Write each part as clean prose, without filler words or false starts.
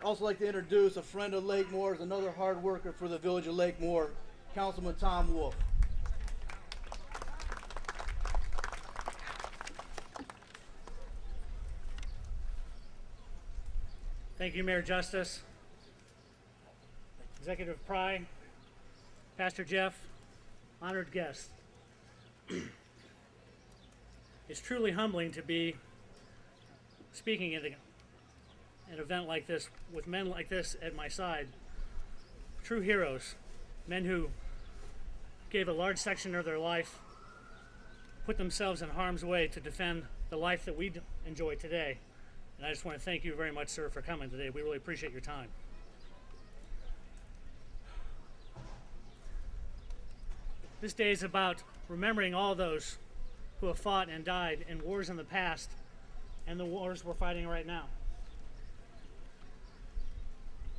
I'd also like to introduce a friend of Lakemore's, another hard worker for the village of Lakemore, Councilman Wolfe. Thank you, Mayor Justice, Executive Pry, Pastor Jeff, honored guests. It's truly humbling to be speaking at an event like this with men like this at my side. True heroes, men who gave a large section of their life, put themselves in harm's way to defend the life that we enjoy today. And I just want to thank you very much, sir, for coming today. We really appreciate your time. This day is about remembering all those who have fought and died in wars in the past and the wars we're fighting right now.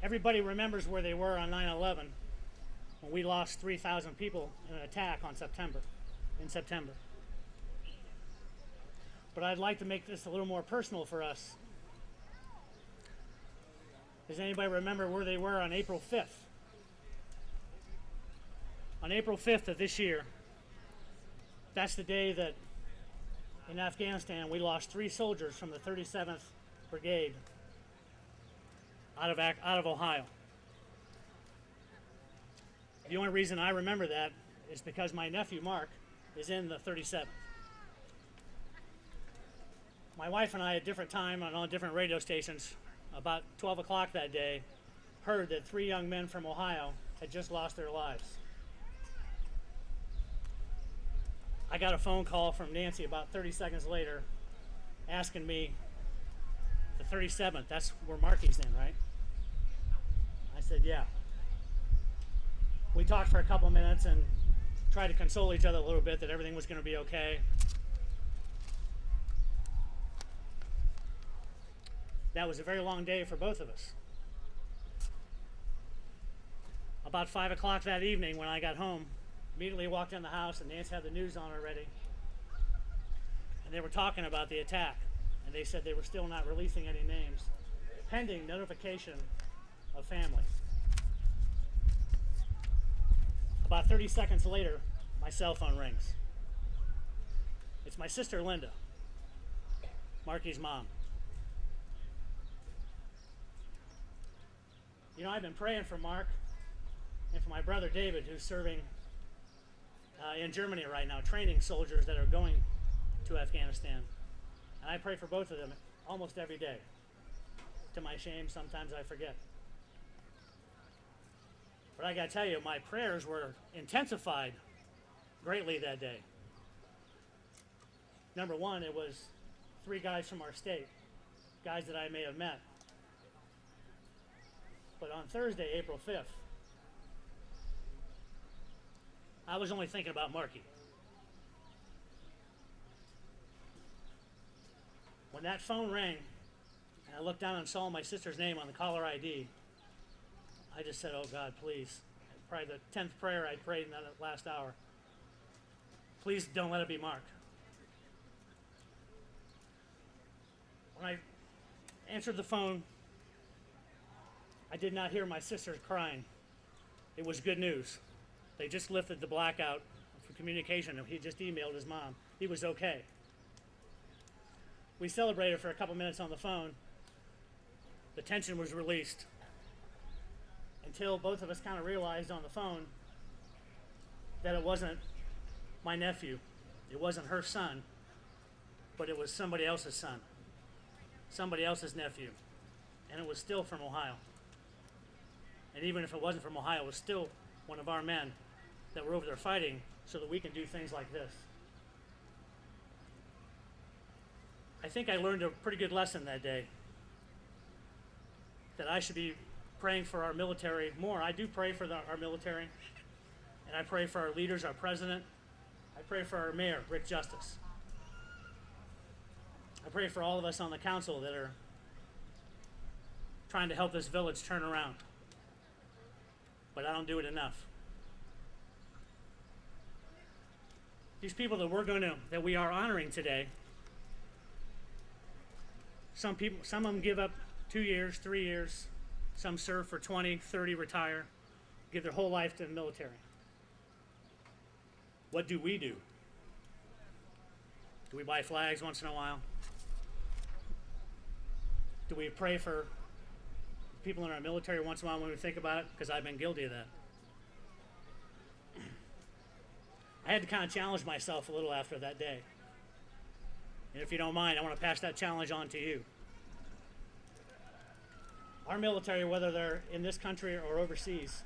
Everybody remembers where they were on 9/11 when we lost 3,000 people in an attack in September. But I'd like to make this a little more personal for us. Does anybody remember where they were on April 5th? On April 5th of this year, that's the day that in Afghanistan we lost 3 soldiers from the 37th Brigade out of Ohio. The only reason I remember that is because my nephew Mark is in the 37th. My wife and I at different time on different radio stations about 12 o'clock that day heard that 3 young men from Ohio had just lost their lives. I got a phone call from Nancy about 30 seconds later asking me, the 37th, that's where Marky's in, right? I said, yeah. We talked for a couple minutes and tried to console each other a little bit that everything was going to be okay. That was a very long day for both of us. About 5 o'clock that evening when I got home, immediately walked in the house and Nancy had the news on already. And they were talking about the attack. And they said they were still not releasing any names, pending notification of family. About 30 seconds later, my cell phone rings. It's my sister Linda, Marky's mom. You know, I've been praying for Mark and for my brother David, who's serving in Germany right now, training soldiers that are going to Afghanistan. And I pray for both of them almost every day. To my shame, sometimes I forget. But I gotta tell you, my prayers were intensified greatly that day. Number one, it was 3 guys from our state, guys that I may have met. But on Thursday, April 5th, I was only thinking about Marky. When that phone rang, and I looked down and saw my sister's name on the caller ID, I just said, oh God, please. Probably the 10th prayer I prayed in that last hour. Please don't let it be Mark. When I answered the phone, I did not hear my sister crying. It was good news. They just lifted the blackout for communication. He just emailed his mom. He was okay. We celebrated for a couple minutes on the phone. The tension was released until both of us kind of realized on the phone that it wasn't my nephew. It wasn't her son, but it was somebody else's son, somebody else's nephew, and it was still from Ohio. And even if it wasn't from Ohio, it was still one of our men that were over there fighting so that we can do things like this. I think I learned a pretty good lesson that day, that I should be praying for our military more. I do pray for our military, and I pray for our leaders, our president. I pray for our mayor, Rick Justice. I pray for all of us on the council that are trying to help this village turn around. But I don't do it enough. These people that we are honoring today, some of them give up 2 years, 3 years, Some serve for 20, 30, retire, give their whole life to the military. What do we do? Do we buy flags once in a while? Do we pray for people in our military once in a while when we think about it? Because I've been guilty of that. I had to kind of challenge myself a little after that day. And if you don't mind, I want to pass that challenge on to you. Our military, whether they're in this country or overseas,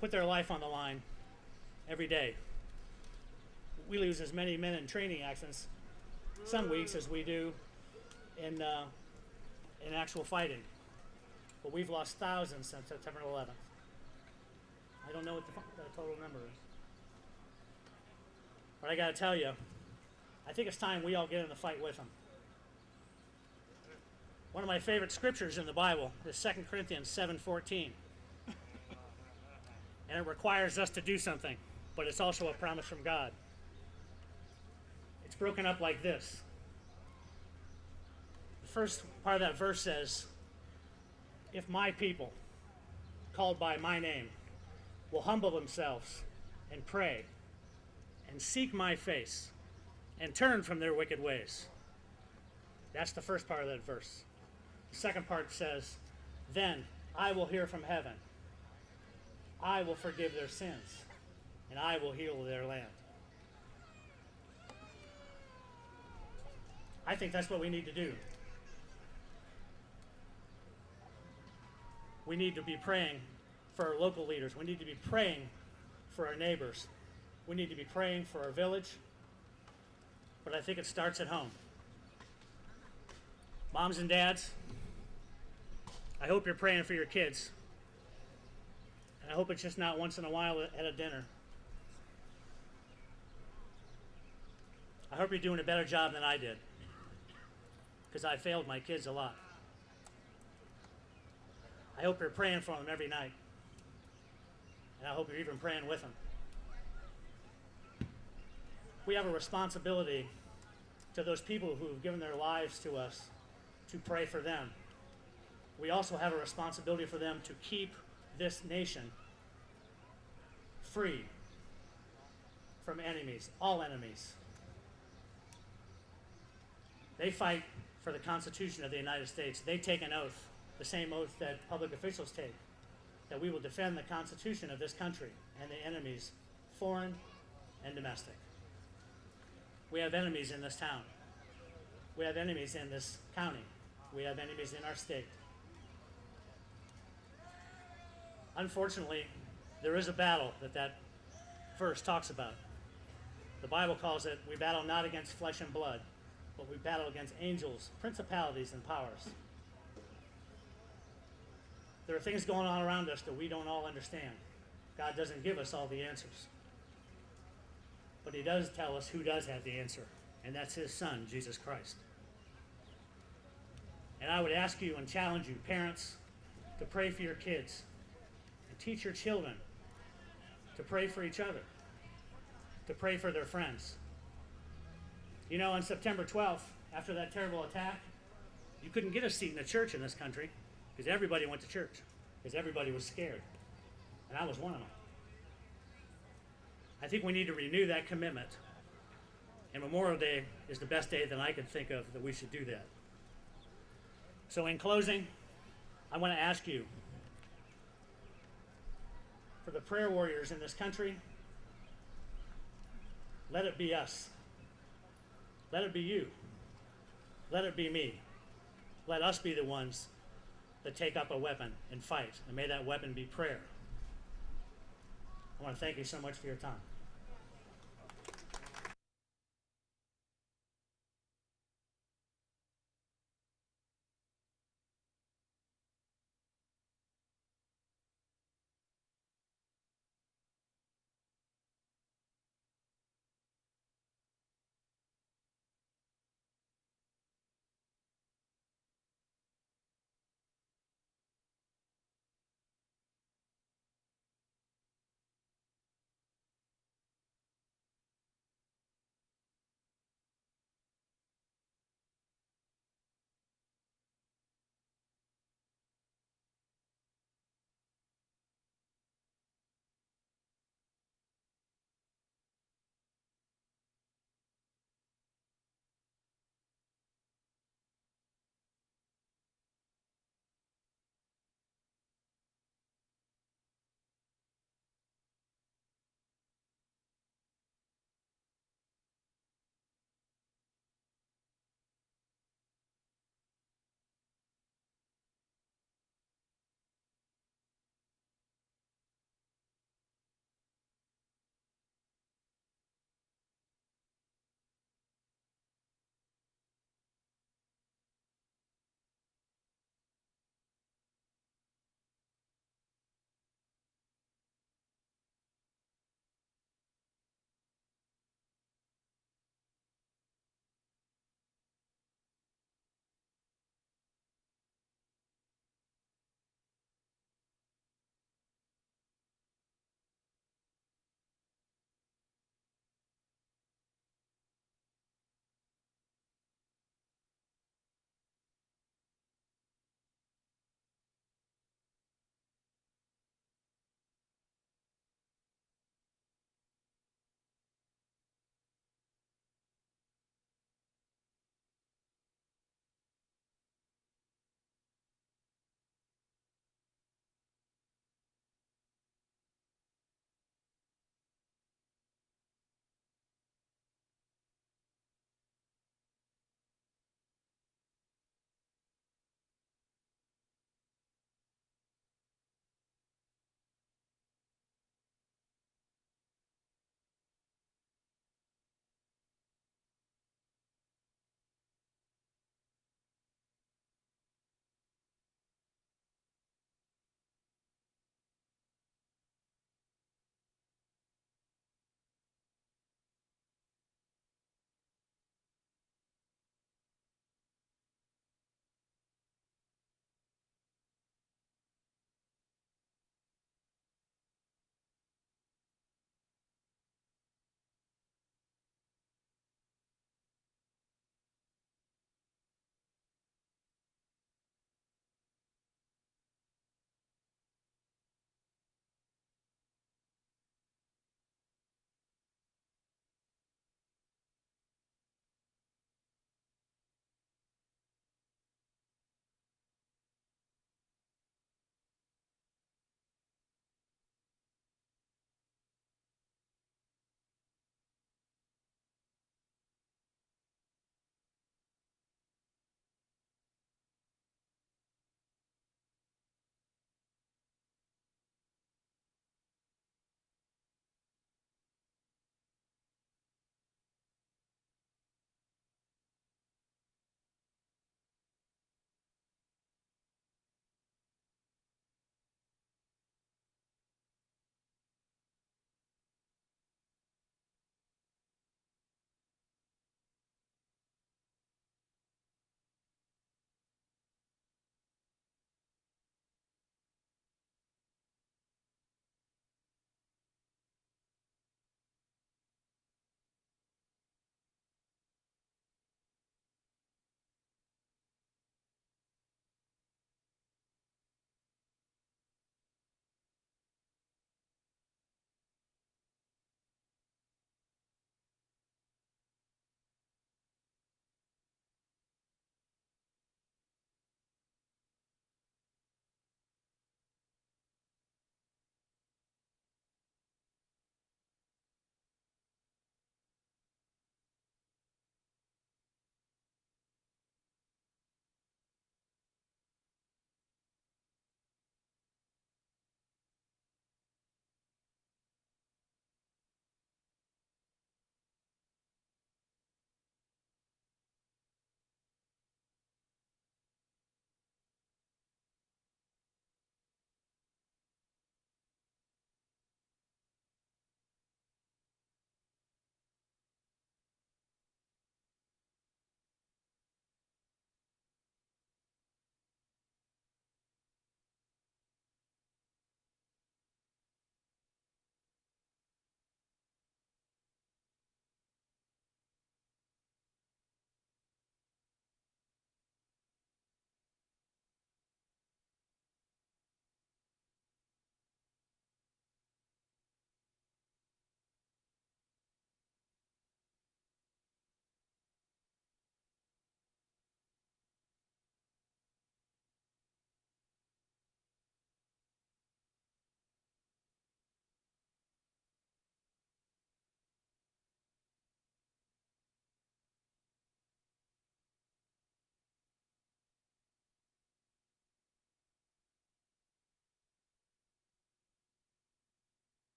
put their life on the line every day. We lose as many men in training accidents some weeks as we do in actual fighting. But we've lost thousands since September 11th. I don't know what the total number is. But I got to tell you, I think it's time we all get in the fight with them. One of my favorite scriptures in the Bible is 2 Corinthians 7:14. And it requires us to do something, but it's also a promise from God. It's broken up like this. The first part of that verse says, if my people, called by my name, will humble themselves and pray and seek my face and turn from their wicked ways. That's the first part of that verse. The second part says, then I will hear from heaven. I will forgive their sins, and I will heal their land. I think that's what we need to do. We need to be praying for our local leaders. We need to be praying for our neighbors. We need to be praying for our village. But I think it starts at home. Moms and dads, I hope you're praying for your kids. And I hope it's just not once in a while at a dinner. I hope you're doing a better job than I did, because I failed my kids a lot. I hope you're praying for them every night. And I hope you're even praying with them. We have a responsibility to those people who have given their lives to us to pray for them. We also have a responsibility for them to keep this nation free from enemies, all enemies. They fight for the Constitution of the United States. They take an oath, the same oath that public officials take, that we will defend the Constitution of this country and the enemies, foreign and domestic. We have enemies in this town. We have enemies in this county. We have enemies in our state. Unfortunately, there is a battle that verse talks about. The Bible calls it, we battle not against flesh and blood, but we battle against angels, principalities, and powers. There are things going on around us that we don't all understand. God doesn't give us all the answers. But he does tell us who does have the answer, and that's his son, Jesus Christ. And I would ask you and challenge you, parents, to pray for your kids and teach your children to pray for each other, to pray for their friends. You know, on September 12th, after that terrible attack, you couldn't get a seat in a church in this country because everybody went to church, because everybody was scared. And I was one of them. I think we need to renew that commitment. And Memorial Day is the best day that I can think of that we should do that. So in closing, I want to ask you, for the prayer warriors in this country, let it be us. Let it be you. Let it be me. Let us be the ones that take up a weapon and fight. And may that weapon be prayer. I want to thank you so much for your time.